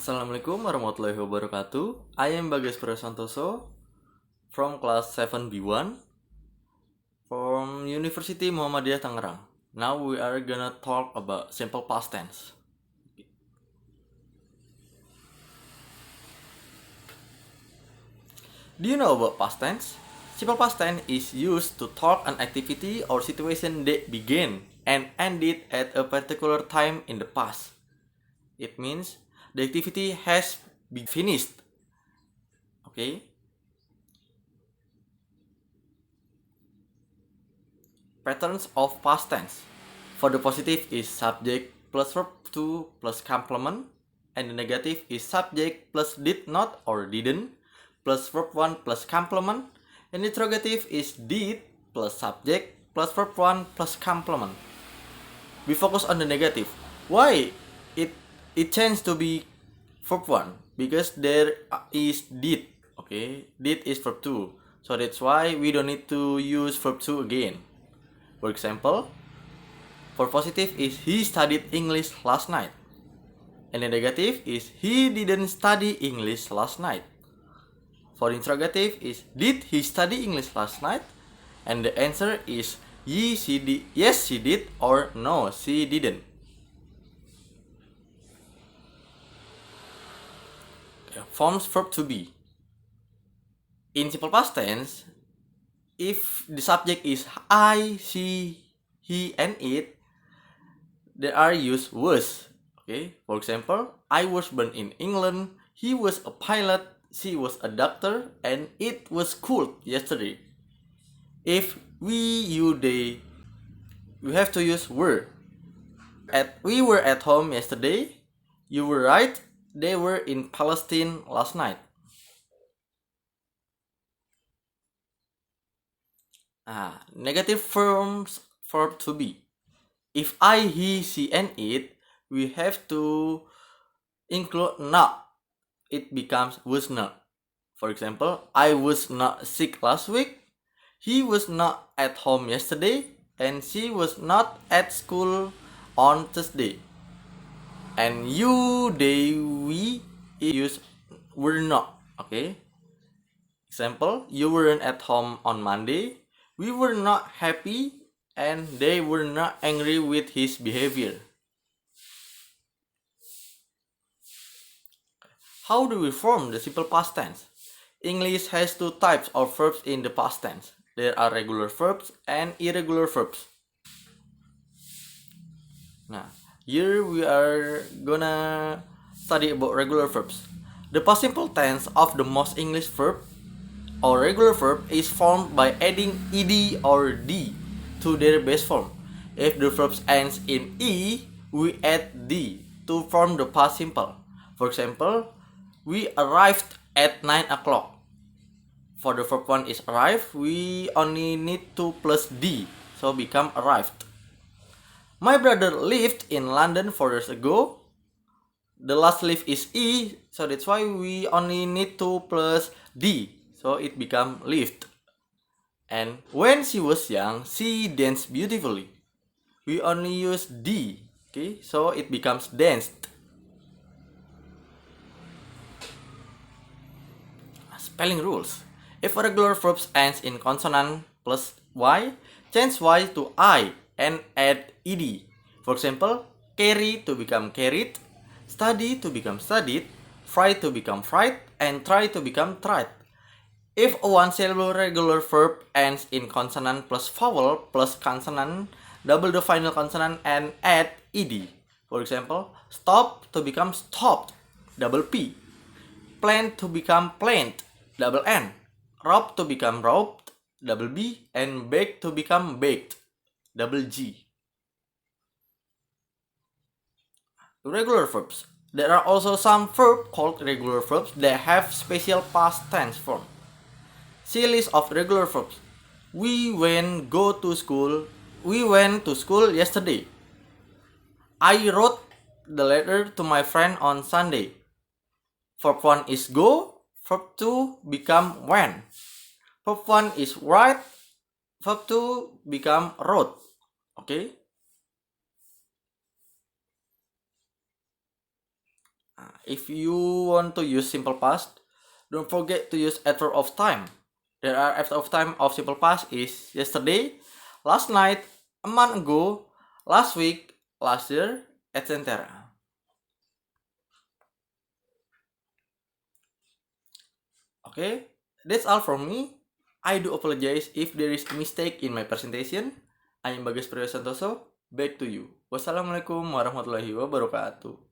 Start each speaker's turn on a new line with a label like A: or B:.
A: Assalamualaikum warahmatullahi wabarakatuh. I am Bagas Prasantoso from class 7B1 from University Muhammadiyah Tangerang. Now we are gonna talk about simple past tense. Do you know about past tense? Simple past tense is used to talk an activity or situation that began and ended at a particular time in the past. It means the activity has been finished. Okay? Patterns of past tense. For the positive is subject plus verb to plus complement, and the negative is subject plus did not or didn't plus verb 1 plus complement, and the interrogative is did plus subject plus verb 1 plus complement. We focus on the negative. Why it tends to be verb 1? Because there is did. Okay, did is verb 2. So that's why we don't need to use verb 2 again. For example, for positive is he studied English last night. And the negative is he didn't study English last night. For interrogative is did he study English last night? And the answer is yes she did or no she didn't. Forms verb to be. In simple past tense, if the subject is I, she, he, and it, they are used was. Okay, for example, I was born in England, he was a pilot, she was a doctor, and it was cold yesterday. If we, you, they, we have to use were. We were at home yesterday, you were right, they were in Palestine last night. Negative forms verb to be. If I, he, she, and it, we have to include not. It becomes was not. For example, I was not sick last week, he was not at home yesterday, and she was not at school on Thursday. And you, they, we use were not. Okay. Example, you weren't at home on Monday, we were not happy, and they were not angry with his behavior. How do we form the simple past tense? English has two types of verbs in the past tense. There are regular verbs and irregular verbs. Now, here we are gonna study about regular verbs. The past simple tense of the most English verb or regular verb is formed by adding ed or d to their base form. If the verb ends in e, we add d to form the past simple. For example, we arrived at 9 o'clock. For the verb 1 is arrive, we only need to plus d, so become arrived. My brother lived in London 4 years ago. The last live is e, so that's why we only need to plus d, so it become lived. And when she was young, she danced beautifully. We only use d, okay, so it becomes danced. Spelling rules. If a regular verb ends in consonant plus y, change y to I and add ed. For example, carry to become carried, study to become studied, fry to become fried, and try to become tried. If a one-syllable regular verb ends in consonant plus vowel plus consonant, double the final consonant and add ed. For example, stop to become stopped, double p. Plant to become plant, double n. Rob to become robbed, double b. And bake to become baked, double g. Regular verbs. There are also some verbs called regular verbs that have special past tense form. See list of regular verbs. We went to school yesterday. I wrote the letter to my friend on Sunday. Verb 1 is go, verb 2 become went. Verb 1 is write, verb 2 become wrote. Okay? If you want to use simple past, don't forget to use adverb of time. There are adverb of time of simple past is yesterday, last night, a month ago, last week, last year, etc. Okay, that's all from me. I do apologize if there is a mistake in my presentation. I am Bagas Priyo Santoso. Back to you. Wassalamualaikum warahmatullahi wabarakatuh.